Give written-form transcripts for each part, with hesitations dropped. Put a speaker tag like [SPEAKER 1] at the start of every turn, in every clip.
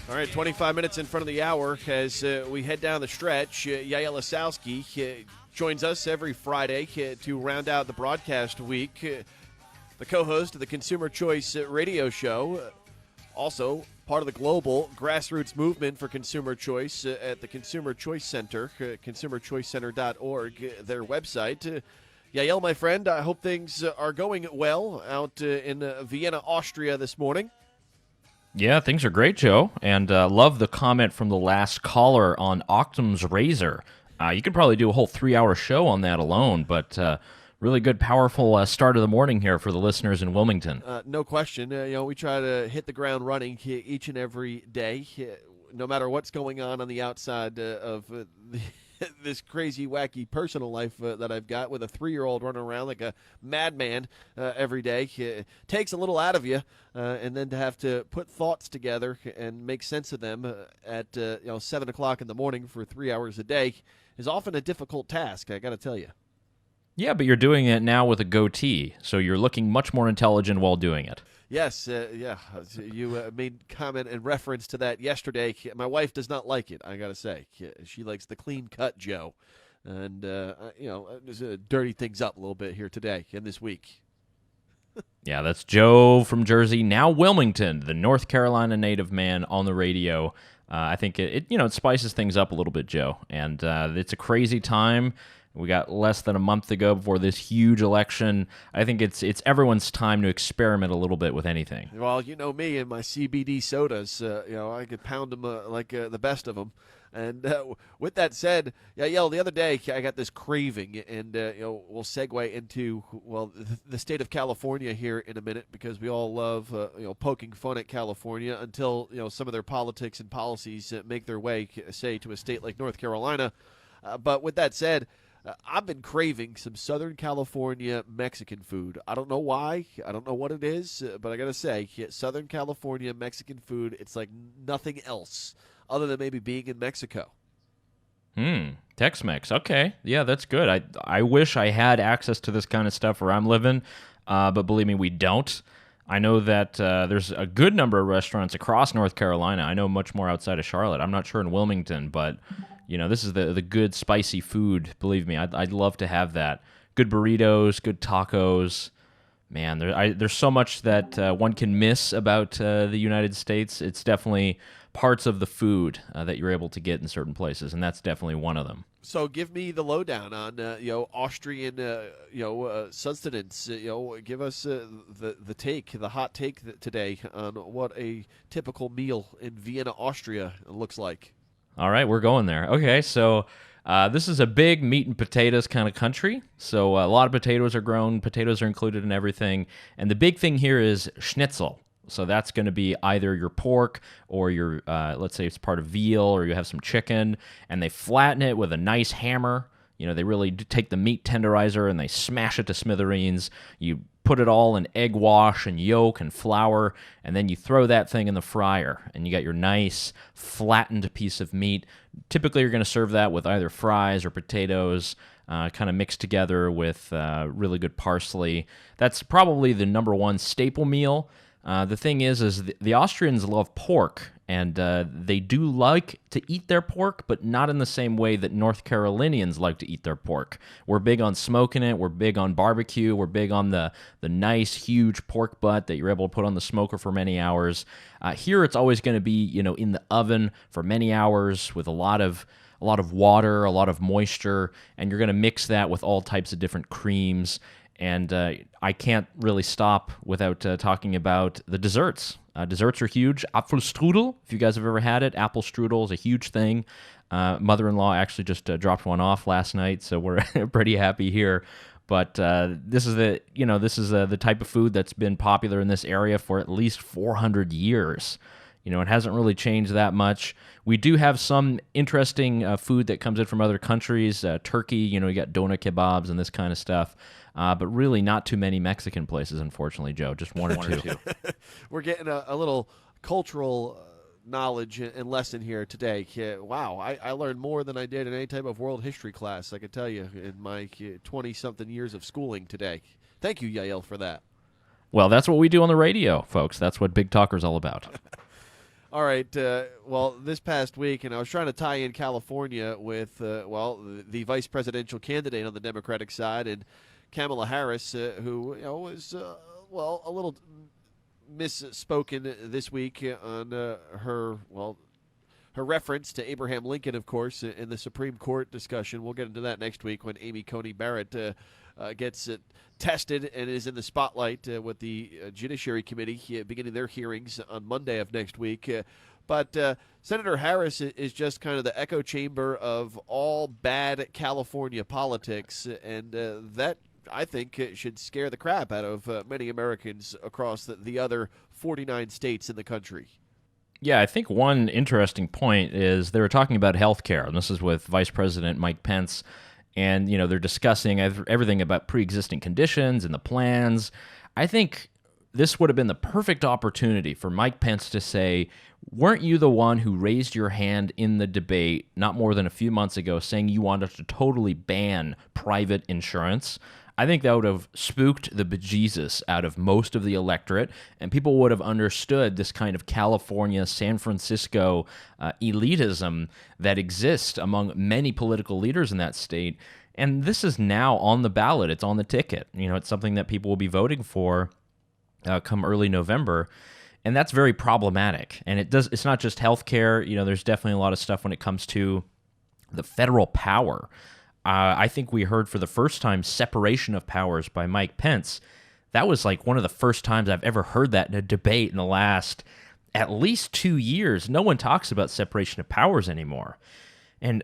[SPEAKER 1] All right, 25 minutes in front of the hour as we head down the stretch. Yaël Ossowski joins us every Friday to round out the broadcast week. The co-host of the Consumer Choice radio show, also part of the global grassroots movement for consumer choice at the Consumer Choice Center, consumerchoicecenter.org, their website. Yaël, my friend, I hope things are going well out in Vienna, Austria this morning.
[SPEAKER 2] Yeah, things are great, Joe, and love the comment from the last caller on Occam's razor. You could probably do a whole 3-hour show on that alone, but really good, powerful start of the morning here for the listeners in Wilmington.
[SPEAKER 1] No question. We try to hit the ground running each and every day, no matter what's going on the outside of this crazy, wacky personal life that I've got with a 3-year-old running around like a madman every day. It takes a little out of you, and then to have to put thoughts together and make sense of them at 7 o'clock in the morning for 3 hours a day is often a difficult task, I got to tell you.
[SPEAKER 2] Yeah, but you're doing it now with a goatee, so you're looking much more intelligent while doing it.
[SPEAKER 1] Yes, you made comment in reference to that yesterday. My wife does not like it, I got to say. She likes the clean-cut Joe. And, just dirty things up a little bit here today and this week.
[SPEAKER 2] Yeah, that's Joe from Jersey, now Wilmington, the North Carolina native man on the radio. I think it spices things up a little bit, Joe. And it's a crazy time. We got less than a month to go before this huge election. I think it's everyone's time to experiment a little bit with anything.
[SPEAKER 1] Well, you know me and my CBD sodas. I could pound them like the best of them. And with that said, Yaël, the other day I got this craving, and we'll segue into the state of California here in a minute because we all love poking fun at California until some of their politics and policies make their way, say, to a state like North Carolina. But with that said, I've been craving some Southern California Mexican food. I don't know why. I don't know what it is, but I got to say, Southern California Mexican food, it's like nothing else other than maybe being in Mexico.
[SPEAKER 2] Tex-Mex. Okay. Yeah, that's good. I wish I had access to this kind of stuff where I'm living, but believe me, we don't. I know that there's a good number of restaurants across North Carolina. I know much more outside of Charlotte. I'm not sure in Wilmington, but this is the good spicy food. Believe me, I'd love to have that. Good burritos, good tacos. Man, there's so much that one can miss about the United States. It's definitely parts of the food that you're able to get in certain places, and that's definitely one of them.
[SPEAKER 1] So give me the lowdown on Austrian sustenance. Give us the hot take today on what a typical meal in Vienna, Austria looks like.
[SPEAKER 2] All right, we're going there. Okay, so this is a big meat and potatoes kind of country. So a lot of potatoes are grown. Potatoes are included in everything. And the big thing here is schnitzel. So that's going to be either your pork or your, let's say it's part of veal, or you have some chicken, and they flatten it with a nice hammer. They really take the meat tenderizer and they smash it to smithereens. You put it all in egg wash and yolk and flour, and then you throw that thing in the fryer, and you got your nice flattened piece of meat. Typically, you're going to serve that with either fries or potatoes, kind of mixed together with really good parsley. That's probably the number one staple meal. The thing is the Austrians love pork, and they do like to eat their pork, but not in the same way that North Carolinians like to eat their pork. We're big on smoking it. We're big on barbecue. We're big on the nice, huge pork butt that you're able to put on the smoker for many hours. Here, it's always going to be, in the oven for many hours with a lot of water, a lot of moisture, and you're going to mix that with all types of different creams. And I can't really stop without talking about the desserts. Desserts are huge. Apfelstrudel, if you guys have ever had it, apple strudel is a huge thing. Mother-in-law actually just dropped one off last night, so we're pretty happy here. But this is the type of food that's been popular in this area for at least 400 years. It hasn't really changed that much. We do have some interesting food that comes in from other countries. Turkey, you got doner kebabs and this kind of stuff. But really not too many Mexican places, unfortunately, Joe. Just one or two.
[SPEAKER 1] We're getting a little cultural knowledge and lesson here today. Wow, I learned more than I did in any type of world history class, I can tell you, in my 20-something years of schooling today. Thank you, Yaël, for that.
[SPEAKER 2] Well, that's what we do on the radio, folks. That's what Big Talker's all about.
[SPEAKER 1] All right. Well, this past week, and I was trying to tie in California with, the vice presidential candidate on the Democratic side, and Kamala Harris, who was a little misspoken this week on her reference to Abraham Lincoln, of course, in the Supreme Court discussion. We'll get into that next week when Amy Coney Barrett gets tested and is in the spotlight with the Judiciary Committee beginning their hearings on Monday of next week. But Senator Harris is just kind of the echo chamber of all bad California politics, and that, I think, should scare the crap out of many Americans across the other 49 states in the country.
[SPEAKER 2] Yeah, I think one interesting point is they were talking about healthcare, and this is with Vice President Mike Pence, and they're discussing everything about pre-existing conditions and the plans. I think this would have been the perfect opportunity for Mike Pence to say, weren't you the one who raised your hand in the debate not more than a few months ago saying you wanted to totally ban private insurance? I think that would have spooked the bejesus out of most of the electorate, and people would have understood this kind of California, San Francisco elitism that exists among many political leaders in that state. And this is now on the ballot. It's on the ticket. It's something that people will be voting for come early November. And that's very problematic. And it's not just healthcare. There's definitely a lot of stuff when it comes to the federal power. I think we heard for the first time separation of powers by Mike Pence. That was like one of the first times I've ever heard that in a debate in the last at least 2 years. No one talks about separation of powers anymore. And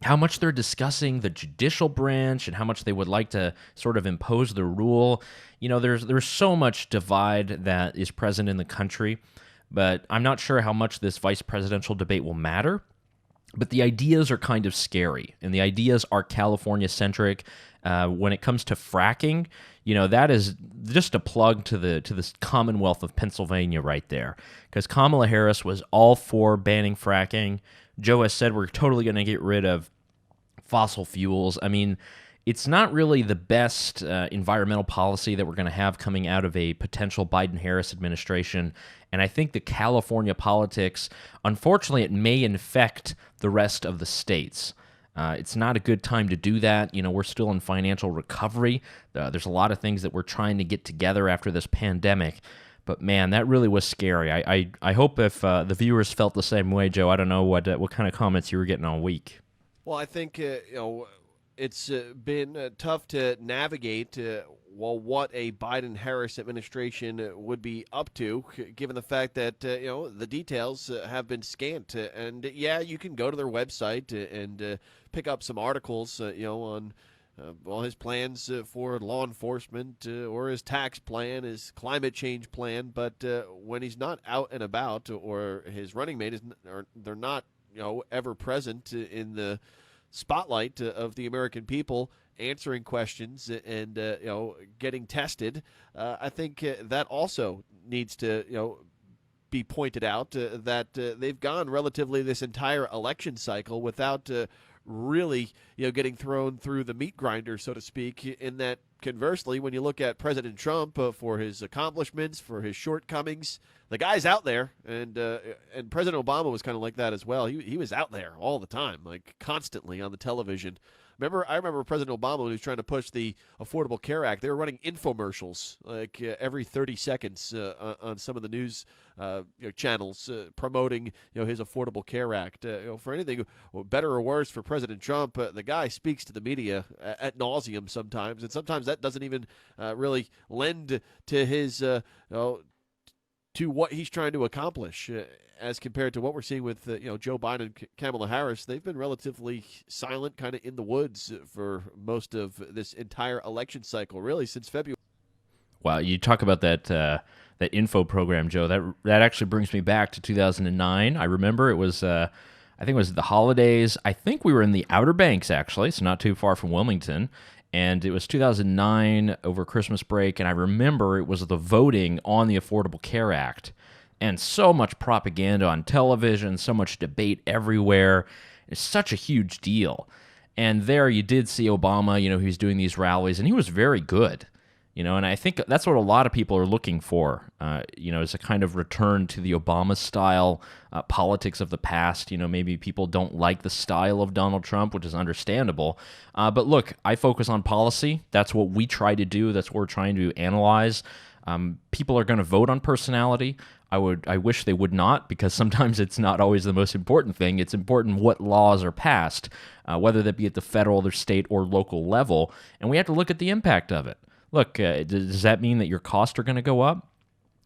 [SPEAKER 2] how much they're discussing the judicial branch and how much they would like to sort of impose the rule. There's so much divide that is present in the country, but I'm not sure how much this vice presidential debate will matter. But the ideas are kind of scary, and the ideas are California-centric. When it comes to fracking, that is just a plug to this Commonwealth of Pennsylvania right there. Because Kamala Harris was all for banning fracking. Joe has said we're totally going to get rid of fossil fuels. I mean, it's not really the best environmental policy that we're going to have coming out of a potential Biden-Harris administration. And I think the California politics, unfortunately, it may infect the rest of the states. It's not a good time to do that. We're still in financial recovery. There's a lot of things that we're trying to get together after this pandemic. But man, that really was scary. I hope if the viewers felt the same way, Joe. I don't know what kind of comments you were getting all week.
[SPEAKER 1] Well, I think it's been tough to navigate what a Biden-Harris administration would be up to, given the fact that the details have been scant. And you can go to their website and pick up some articles, on his plans for law enforcement or his tax plan, his climate change plan. But when he's not out and about, or his running mate they're not ever present in the spotlight of the American people, answering questions and getting tested. I think that also needs to be pointed out, that they've gone relatively this entire election cycle without really getting thrown through the meat grinder, so to speak, in that conversely, when you look at President Trump for his accomplishments, for his shortcomings, the guy's out there, and President Obama was kind of like that as well. He was out there all the time, like constantly on the television. I remember President Obama, when he was trying to push the Affordable Care Act, they were running infomercials like every 30 seconds on some of the news channels promoting his Affordable Care Act. For anything better or worse for President Trump, the guy speaks to the media at nauseum sometimes, and sometimes that doesn't even really lend to his to what he's trying to accomplish. As compared to what we're seeing with Joe Biden and Kamala Harris, they've been relatively silent, kind of in the woods for most of this entire election cycle, really since February.
[SPEAKER 2] Wow, you talk about that info program, Joe. That actually brings me back to 2009. I remember it was, I think it was the holidays. I think we were in the Outer Banks, actually, so not too far from Wilmington. And it was 2009 over Christmas break, and I remember it was the voting on the Affordable Care Act. And so much propaganda on television, so much debate everywhere. It's such a huge deal. And there you did see Obama, he was doing these rallies, and he was very good. And I think that's what a lot of people are looking for, is a kind of return to the Obama-style politics of the past. Maybe people don't like the style of Donald Trump, which is understandable. But look, I focus on policy. That's what we try to do. That's what we're trying to analyze. People are going to vote on personality. I wish they would not, because sometimes it's not always the most important thing. It's important what laws are passed, whether that be at the federal or state or local level, and we have to look at the impact of it. Look, does that mean that your costs are going to go up?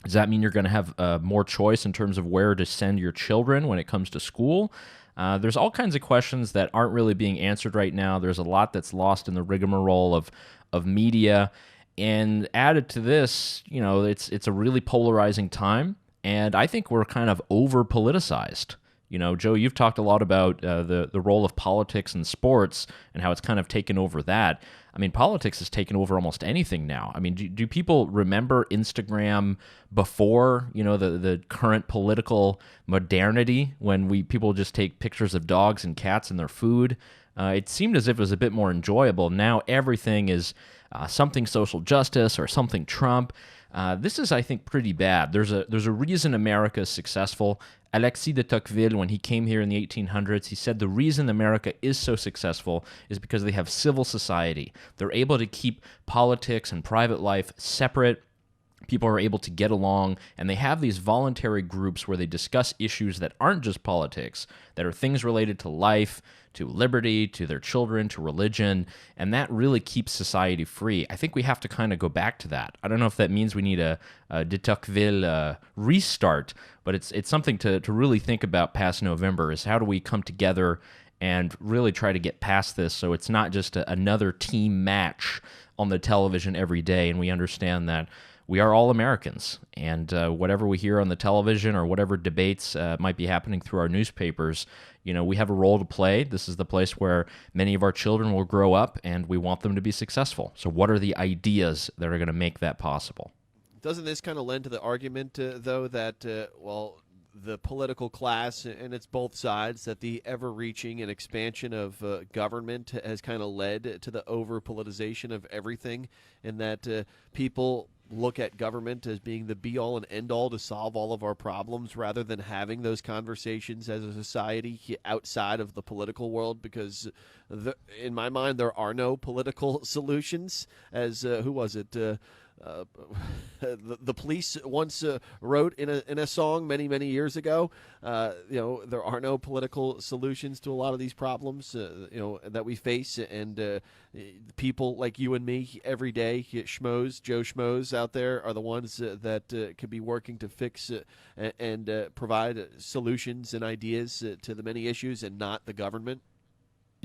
[SPEAKER 2] Does that mean you're going to have more choice in terms of where to send your children when it comes to school? There's all kinds of questions that aren't really being answered right now. There's a lot that's lost in the rigmarole of media. And added to this, it's a really polarizing time. And I think we're kind of over-politicized. Joe, you've talked a lot about the role of politics in sports and how it's kind of taken over that. I mean, politics has taken over almost anything now. I mean, do people remember Instagram before, the current political modernity, when people just take pictures of dogs and cats and their food? It seemed as if it was a bit more enjoyable. Now everything is something social justice or something Trump. This is, I think, pretty bad. There's a reason America is successful. Alexis de Tocqueville, when he came here in the 1800s, he said the reason America is so successful is because they have civil society. They're able to keep politics and private life separate. People are able to get along, and they have these voluntary groups where they discuss issues that aren't just politics, that are things related to life, to liberty, to their children, to religion, and that really keeps society free. I think we have to kind of go back to that. I don't know if that means we need a de Tocqueville restart, but it's something to really think about past November, is how do we come together and really try to get past this so it's not just another team match on the television every day, and we understand that we are all Americans, and whatever we hear on the television or whatever debates might be happening through our newspapers, we have a role to play. This is the place where many of our children will grow up, and we want them to be successful. So what are the ideas that are going to make that possible?
[SPEAKER 1] Doesn't this kind of lend to the argument, though, that, the political class, and it's both sides, that the ever-reaching and expansion of government has kind of led to the over-politicization of everything, and that people look at government as being the be-all and end-all to solve all of our problems, rather than having those conversations as a society outside of the political world, because in my mind there are no political solutions. As who was it? The Police once wrote in a song many years ago. There are no political solutions to a lot of these problems that we face, and people like you and me every day, schmoes, Joe Schmoes out there, are the ones that could be working to fix and provide solutions and ideas to the many issues, and not the government.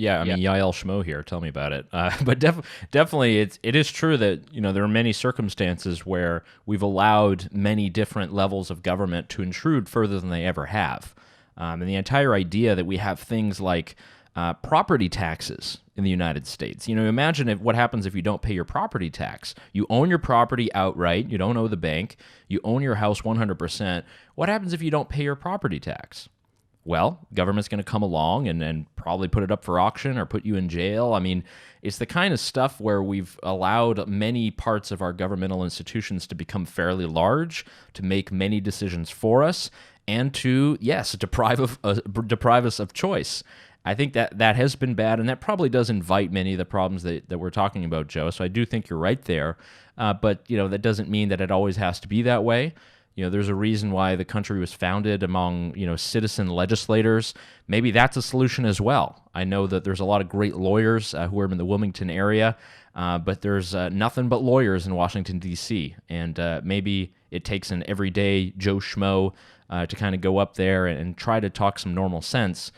[SPEAKER 2] Yeah, I mean, Yaël Schmo here. Tell me about it. But definitely, it is true that there are many circumstances where we've allowed many different levels of government to intrude further than they ever have, and the entire idea that we have things like property taxes in the United States. Imagine what happens if you don't pay your property tax. You own your property outright. You don't owe the bank. You own your house 100%. What happens if you don't pay your property tax? Well, government's going to come along and probably put it up for auction or put you in jail. I mean, it's the kind of stuff where we've allowed many parts of our governmental institutions to become fairly large, to make many decisions for us, and to, yes, deprive us of choice. I think that has been bad, and that probably does invite many of the problems that we're talking about, Joe. So I do think you're right there. But, that doesn't mean that it always has to be that way. There's a reason why the country was founded among, citizen legislators. Maybe that's a solution as well. I know that there's a lot of great lawyers who are in the Wilmington area, but there's nothing but lawyers in Washington, D.C., and maybe it takes an everyday Joe Schmo to kind of go up there and try to talk some normal sense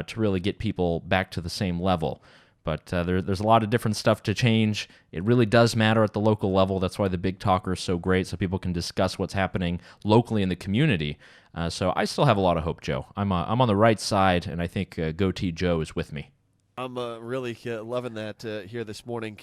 [SPEAKER 2] to really get people back to the same level. But there's a lot of different stuff to change. It really does matter at the local level. That's why the Big Talker is so great, so people can discuss what's happening locally in the community. So I still have a lot of hope, Joe. I'm on the right side, and I think Goatee Joe is with me.
[SPEAKER 1] I'm really loving that here this morning.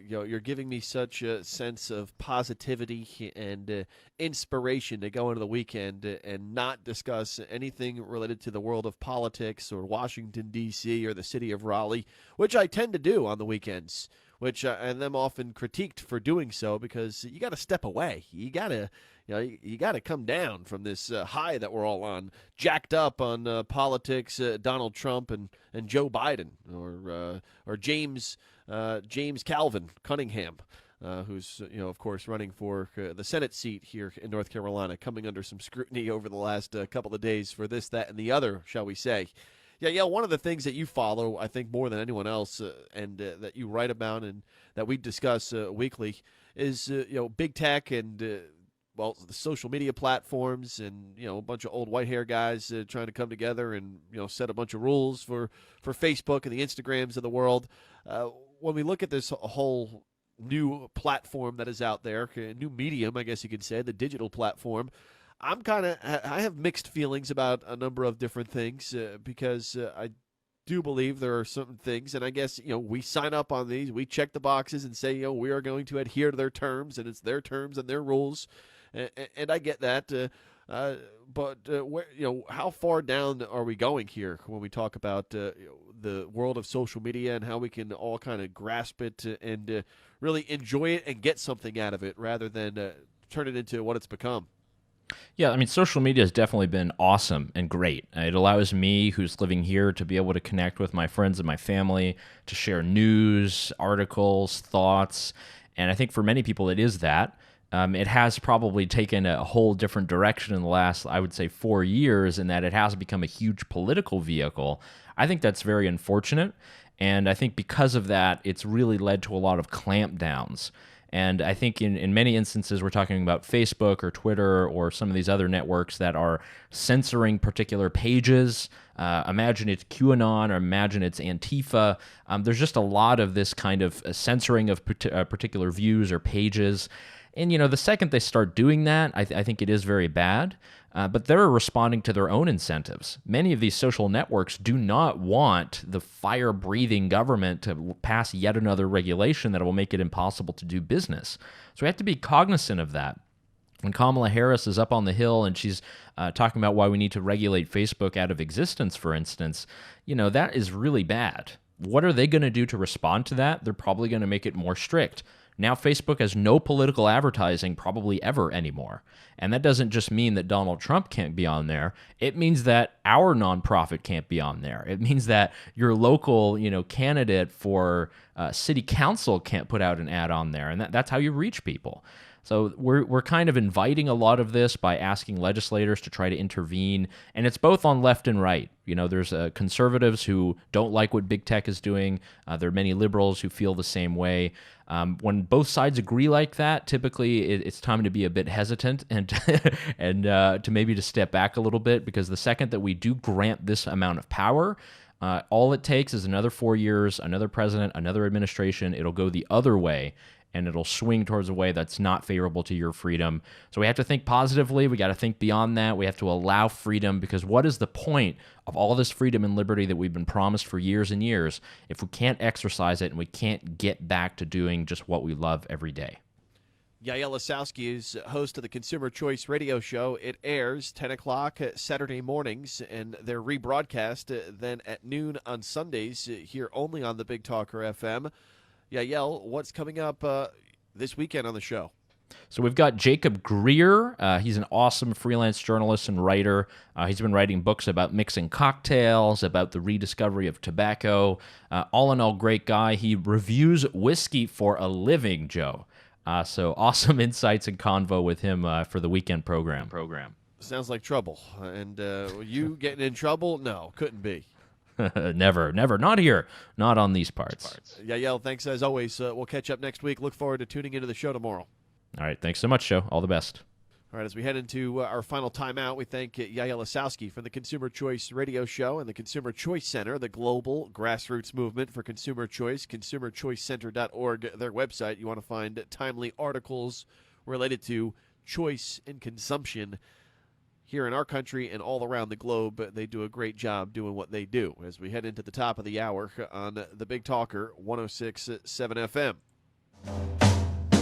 [SPEAKER 1] You're giving me such a sense of positivity and inspiration to go into the weekend and not discuss anything related to the world of politics or Washington, D.C. or the city of Raleigh, which I tend to do on the weekends, which and I'm often critiqued for doing so because you got to step away. You got to you got to come down from this high that we're all on, jacked up on politics, Donald Trump and Joe Biden, or James Calvin Cunningham, who's of course running for the Senate seat here in North Carolina, coming under some scrutiny over the last couple of days for this, that, and the other, shall we say. Yeah, one of the things that you follow, I think, more than anyone else, and that you write about and that we discuss weekly, is big tech and the social media platforms, and a bunch of old white hair guys trying to come together and set a bunch of rules for Facebook and the Instagrams of the world. When we look at this whole new platform that is out there, a new medium, I guess you could say, the digital platform, I have mixed feelings about a number of different things because I do believe there are certain things, and I guess we sign up on these, we check the boxes and say we are going to adhere to their terms, and it's their terms and their rules, and I get that. But where, how far down are we going here when we talk about the world of social media and how we can all kind of grasp it and really enjoy it and get something out of it rather than turn it into what it's become?
[SPEAKER 2] Yeah, I mean, social media has definitely been awesome and great. It allows me, who's living here, to be able to connect with my friends and my family, to share news, articles, thoughts, and I think for many people it is that. It has probably taken a whole different direction in the last, I would say, 4 years, in that it has become a huge political vehicle. I think that's very unfortunate, and I think because of that, it's really led to a lot of clampdowns. And I think in many instances, we're talking about Facebook or Twitter or some of these other networks that are censoring particular pages. Imagine it's QAnon or imagine it's Antifa. There's just a lot of this kind of censoring of particular views or pages. And, the second they start doing that, I think it is very bad. But they're responding to their own incentives. Many of these social networks do not want the fire-breathing government to pass yet another regulation that will make it impossible to do business. So we have to be cognizant of that. When Kamala Harris is up on the Hill and she's talking about why we need to regulate Facebook out of existence, for instance, that is really bad. What are they going to do to respond to that? They're probably going to make it more strict. Now Facebook has no political advertising probably ever anymore. And that doesn't just mean that Donald Trump can't be on there. It means that our nonprofit can't be on there. It means that your local, candidate for city council can't put out an ad on there. And that's how you reach people. So we're kind of inviting a lot of this by asking legislators to try to intervene, and it's both on left and right. There's conservatives who don't like what big tech is doing. There are many liberals who feel the same way. When both sides agree like that, typically it's time to be a bit hesitant and to maybe to step back a little bit, because the second that we do grant this amount of power, all it takes is another 4 years, another president, another administration. It'll go the other way, and it'll swing towards a way that's not favorable to your freedom. So we have to think positively. We got to think beyond that. We have to allow freedom, because what is the point of all this freedom and liberty that we've been promised for years and years if we can't exercise it and we can't get back to doing just what we love every day?
[SPEAKER 1] Yaël Ossowski is host of the Consumer Choice Radio Show. It airs 10 o'clock Saturday mornings, and they're rebroadcast then at noon on Sundays here only on the Big Talker FM. Yaël, what's coming up this weekend on the show?
[SPEAKER 2] So we've got Jacob Greer. He's an awesome freelance journalist and writer. He's been writing books about mixing cocktails, about the rediscovery of tobacco. All in all, great guy. He reviews whiskey for a living, Joe. So awesome insights and convo with him for the weekend program.
[SPEAKER 1] Sounds like trouble. And you getting in trouble? No, couldn't be.
[SPEAKER 2] Never. Not here. Not on these parts.
[SPEAKER 1] Yaël, thanks as always. We'll catch up next week. Look forward to tuning into the show tomorrow.
[SPEAKER 2] All right. Thanks so much, Joe. All the best.
[SPEAKER 1] All right. As we head into our final timeout, we thank Yaël Ossowski from the Consumer Choice Radio Show and the Consumer Choice Center, the global grassroots movement for consumer choice, consumerchoicecenter.org, their website. You want to find timely articles related to choice and consumption. here in our country and all around the globe, they do a great job doing what they do as we head into the top of the hour on the Big Talker 106.7 FM.